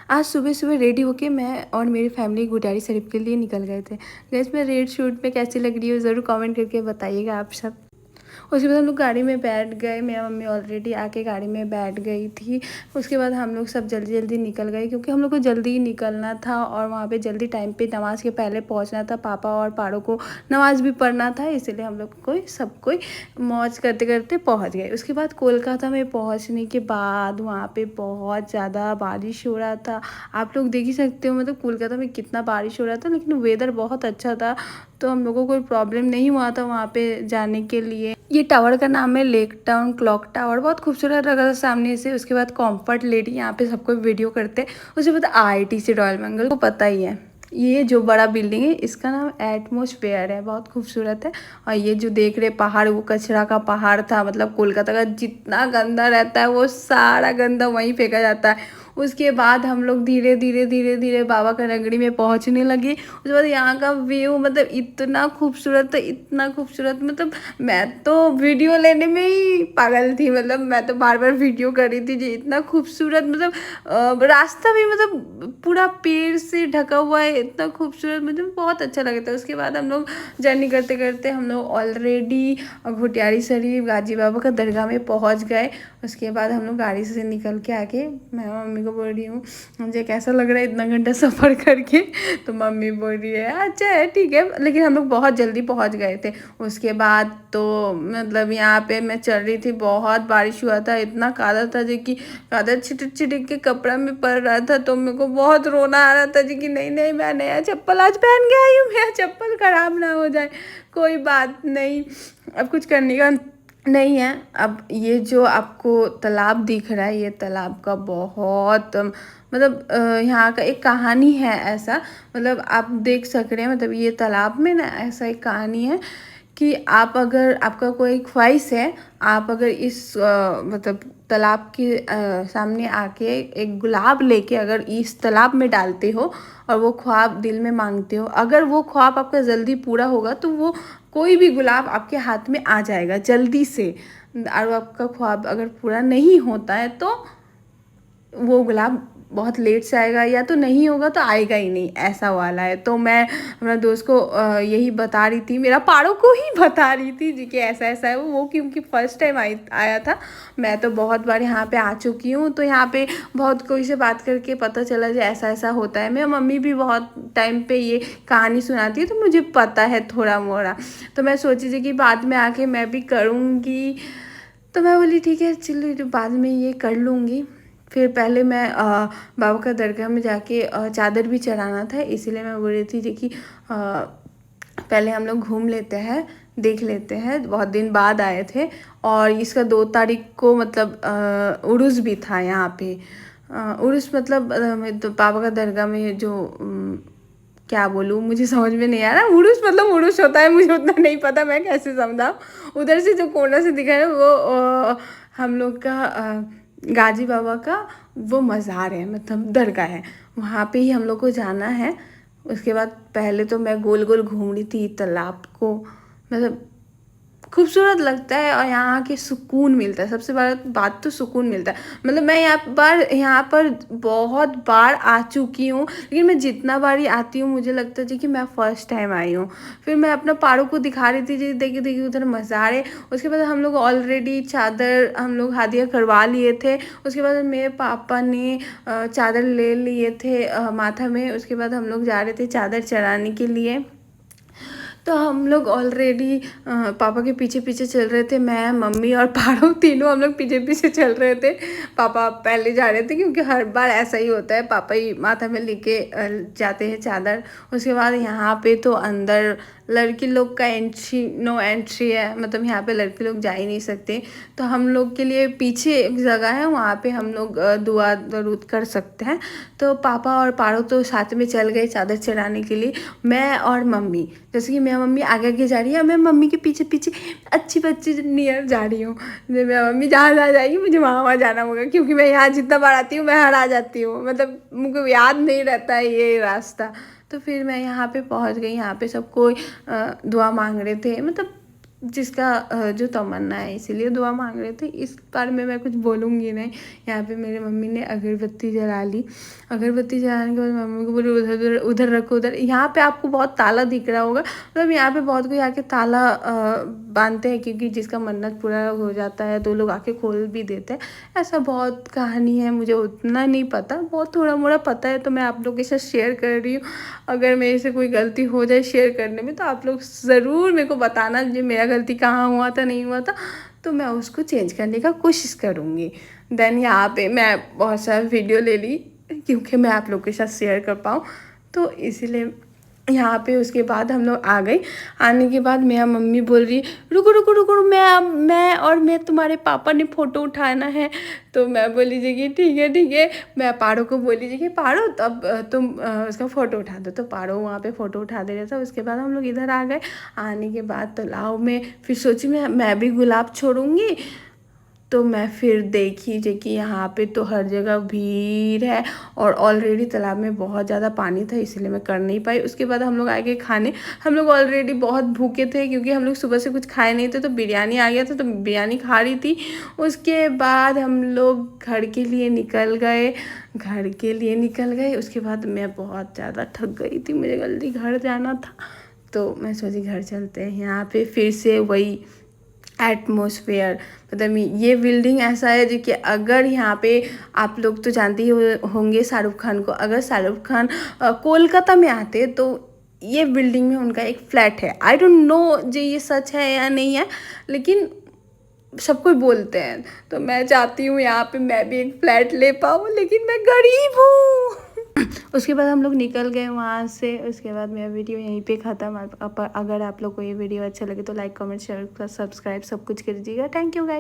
आज सुबह सुबह रेडी होके मैं और मेरी फैमिली गुरुद्वारा शरीफ के लिए निकल गए थे। गाइस मैं रेड सूट में कैसी लग रही हूँ ज़रूर कमेंट करके बताइएगा आप सब। उसके बाद हम लोग गाड़ी में बैठ गए। मेरा मम्मी ऑलरेडी आके गाड़ी में बैठ गई थी। उसके बाद हम लोग सब जल्दी जल्दी निकल गए क्योंकि हम लोग को जल्दी ही निकलना था और वहाँ पे जल्दी टाइम पे नमाज़ के पहले पहुँचना था। पापा और पाड़ों को नमाज़ भी पढ़ना था, इसीलिए हम लोग को सब कोई मौज करते करते पहुँच गए। उसके बाद कोलकाता में पहुँचने के बाद वहाँ पे बहुत ज़्यादा बारिश हो रहा था। आप लोग देख ही सकते हो, मतलब कोलकाता में कितना बारिश हो रहा था, लेकिन वेदर बहुत अच्छा था तो हम लोगों को कोई प्रॉब्लम नहीं हुआ था वहाँ पे जाने के लिए। ये टावर का नाम है लेक टाउन क्लॉक टावर, बहुत खूबसूरत लगा था सामने से। उसके बाद कॉम्फर्ट लेडी, यहाँ पे सबको वीडियो करते हैं। उसके बाद IITC रॉयल बेंगल को पता ही है। ये जो बड़ा बिल्डिंग है इसका नाम एटमॉस्फेयर है, बहुत खूबसूरत है। और ये जो देख रहे पहाड़, वो कचरा का पहाड़ था। मतलब कोलकाता का जितना गंदा रहता है वो सारा गंदा वहीं फेंका जाता है। उसके बाद हम लोग धीरे धीरे धीरे धीरे बाबा का नगरी में पहुंचने लगे। उसके बाद यहाँ का व्यू मतलब इतना खूबसूरत था, इतना खूबसूरत, मतलब मैं तो वीडियो लेने में ही पागल थी। मतलब मैं तो बार बार वीडियो कर रही थी जी, इतना खूबसूरत। मतलब रास्ता भी मतलब पूरा पेड़ से ढका हुआ है, इतना खूबसूरत, मतलब बहुत अच्छा लगता है। उसके बाद हम लोग जर्नी करते करते हम लोग ऑलरेडी घुटियारी शरीफ गाजी बाबा का दरगाह में पहुंच गए। उसके बाद हम लोग गाड़ी से निकल के आके मैं मम्मी को बोल रही हूँ मुझे कैसा लग रहा है इतना घंटा सफ़र करके। तो मम्मी बोल रही है अच्छा है ठीक है, लेकिन हम लोग बहुत जल्दी पहुंच गए थे। उसके बाद तो मतलब यहाँ पे मैं चल रही थी, बहुत बारिश हुआ था, इतना कादा था जी कि कादा छिटक छिटक के कपड़ा में पड़ रहा था। तो मेरे को बहुत रोना आ रहा था जी कि नहीं नहीं मैं नया चप्पल आज पहन के आई हूँ, मेरा चप्पल ख़राब ना हो जाए। कोई बात नहीं, अब कुछ करने का नहीं है। अब ये जो आपको तालाब दिख रहा है, ये तालाब का बहुत मतलब यहाँ का एक कहानी है ऐसा। मतलब आप देख सक रहे हैं, मतलब ये तालाब में ना ऐसा एक कहानी है कि आप अगर आपका कोई ख्वाहिश है, आप अगर इस मतलब तालाब के सामने आके एक गुलाब लेके अगर इस तालाब में डालते हो और वो ख्वाब दिल में मांगते हो, अगर वो ख्वाब आपका जल्दी पूरा होगा तो वो कोई भी गुलाब आपके हाथ में आ जाएगा जल्दी से। और आपका ख्वाब अगर पूरा नहीं होता है तो वो गुलाब बहुत लेट से आएगा, या तो नहीं होगा तो आएगा ही नहीं, ऐसा वाला है। तो मैं अपना दोस्त को यही बता रही थी, मेरा पाड़ों को ही बता रही थी जी कि ऐसा ऐसा है वो क्योंकि फर्स्ट टाइम आया था। मैं तो बहुत बार यहाँ पे आ चुकी हूँ, तो यहाँ पे बहुत कोई से बात करके पता चला जी ऐसा ऐसा होता है। मेरी मम्मी भी बहुत टाइम पे ये कहानी सुनाती है तो मुझे पता है थोड़ा मोड़ा। तो मैं सोची थी कि बाद में आके मैं भी करूँगी, तो मैं बोली ठीक है चलो बाद में ये कर लूँगी। फिर पहले मैं बाबा का दरगाह में जाके चादर भी चढ़ाना था, इसीलिए मैं बोल रही थी जी कि पहले हम लोग घूम लेते हैं, देख लेते हैं, बहुत दिन बाद आए थे। और इसका 2 तारीख को मतलब उर्स भी था यहाँ पे। उर्स मतलब तो बाबा का दरगाह में जो क्या बोलूँ मुझे समझ में नहीं आ रहा। उर्स मतलब उर्स होता है, मुझे उतना नहीं पता, मैं कैसे समझाऊँ। उधर से जो कोना से दिखा है वो हम लोग का गाजी बाबा का वो मज़ार है, मतलब दरगाह है, वहाँ पे ही हम लोग को जाना है। उसके बाद पहले तो मैं गोल गोल घूम रही थी तालाब को, मतलब खूबसूरत लगता है और यहाँ के सुकून मिलता है। सबसे बड़ा बात तो सुकून मिलता है। मतलब मैं यहाँ पर बहुत बार आ चुकी हूँ, लेकिन मैं जितना बार ही आती हूँ मुझे लगता है जी कि मैं फ़र्स्ट टाइम आई हूँ। फिर मैं अपना पाड़ों को दिखा रही थी जी देखिए देखिए उधर मज़ार। उसके बाद हम लोग ऑलरेडी चादर हम लोग हादिया करवा लिए थे। उसके बाद मेरे पापा ने चादर ले लिए थे माथा में। उसके बाद हम लोग जा रहे थे चादर चढ़ाने के लिए। तो हम लोग ऑलरेडी पापा के पीछे पीछे चल रहे थे, मैं मम्मी और पारो तीनों हम लोग पीछे पीछे चल रहे थे। पापा पहले जा रहे थे क्योंकि हर बार ऐसा ही होता है, पापा ही माथा में लेके जाते हैं चादर। उसके बाद यहाँ पे तो अंदर लड़की लोग का एंट्री नो एंट्री है, मतलब यहाँ पे लड़के लोग जा ही नहीं सकते। तो हम लोग के लिए पीछे एक जगह है, वहाँ पे हम लोग दुआ दरूद कर सकते हैं। तो पापा और पारो तो साथ में चल गए चादर चढ़ाने के लिए। मैं और मम्मी, जैसे कि मेरी मम्मी आगे आगे जा रही है, मैं मम्मी के पीछे पीछे अच्छी बच्ची नियर जा रही हूँ। मेरी मम्मी जहाँ जहाँ जाएगी मुझे वहाँ वहाँ जाना होगा, क्योंकि मैं यहाँ जितना बार आती हूँ मैं हरा जाती हूँ, मतलब मुझको याद नहीं रहता है ये रास्ता। तो फिर मैं यहाँ पे पहुँच गई। यहाँ पे सब कोई दुआ मांग रहे थे, मतलब जिसका जो तमन्ना है, इसीलिए दुआ मांग रहे थे। इस बारे में मैं कुछ बोलूँगी नहीं। यहाँ पे मेरी मम्मी ने अगरबत्ती जला ली। अगरबत्ती जलाने के बाद मम्मी को बोली उधर उधर उधर रखो उधर। यहाँ पे आपको बहुत ताला दिख रहा होगा, मतलब यहाँ पे बहुत कोई आके ताला बांधते हैं, क्योंकि जिसका मन्नत पूरा हो जाता है तो लोग आके खोल भी देते हैं। ऐसा बहुत कहानी है, मुझे उतना नहीं पता, बहुत थोड़ा मोड़ा पता है, तो मैं आप लोगों के साथ शेयर कर रही हूँ। अगर मेरे से कोई गलती हो जाए शेयर करने में, तो आप लोग ज़रूर मेरे को बताना जो मेरा गलती कहाँ हुआ था, नहीं हुआ था, तो मैं उसको चेंज करने का कोशिश करूँगी। देन यहाँ पे मैं बहुत सारा वीडियो ले ली, क्योंकि मैं आप लोग के साथ शेयर कर पाऊँ, तो इसीलिए यहाँ पे उसके बाद हम लोग आ गए। आने के बाद मेरा मम्मी बोल रही रुको रुको रुको, मैं तुम्हारे पापा ने फ़ोटो उठाना है। तो मैं बोली जी कि ठीक है। मैं पारो को बोली जी कि पारो तब तुम उसका फ़ोटो उठा दो, तो पारो वहाँ पे फ़ोटो उठा दे रहा था। उसके बाद हम लोग इधर आ गए। आने के बाद तालाब में फिर सोची मैं भी गुलाब छोड़ूंगी। तो मैं फिर देखी जे कि यहाँ पे तो हर जगह भीड़ है, और ऑलरेडी तालाब में बहुत ज़्यादा पानी था, इसलिए मैं कर नहीं पाई। उसके बाद हम लोग आ गए खाने। हम लोग ऑलरेडी बहुत भूखे थे, क्योंकि हम लोग सुबह से कुछ खाए नहीं थे, तो बिरयानी आ गया था, तो बिरयानी खा रही थी। उसके बाद हम लोग घर के लिए निकल गए। उसके बाद मैं बहुत ज़्यादा थक गई थी, मुझे जल्दी घर जाना था, तो मैं सोची घर चलते हैं। यहाँ पे फिर से वही एटमॉस्फेयर, मतलब ये बिल्डिंग ऐसा है जो कि अगर यहाँ पे आप लोग तो जानते ही होंगे शाहरुख खान को, अगर शाहरुख खान कोलकाता में आते तो ये बिल्डिंग में उनका एक फ्लैट है। आई डोंट नो जो ये सच है या नहीं है, लेकिन सब कोई बोलते हैं। तो मैं चाहती हूँ यहाँ पे मैं भी एक फ्लैट ले पाऊँ, लेकिन मैं गरीब हूँ। उसके बाद हम लोग निकल गए वहाँ से। उसके बाद मेरा वीडियो यहीं पे ख़त्म। अगर आप लोग को ये वीडियो अच्छा लगे तो लाइक कमेंट शेयर सब्सक्राइब सब कुछ कर दीजिएगा। Thank you guys.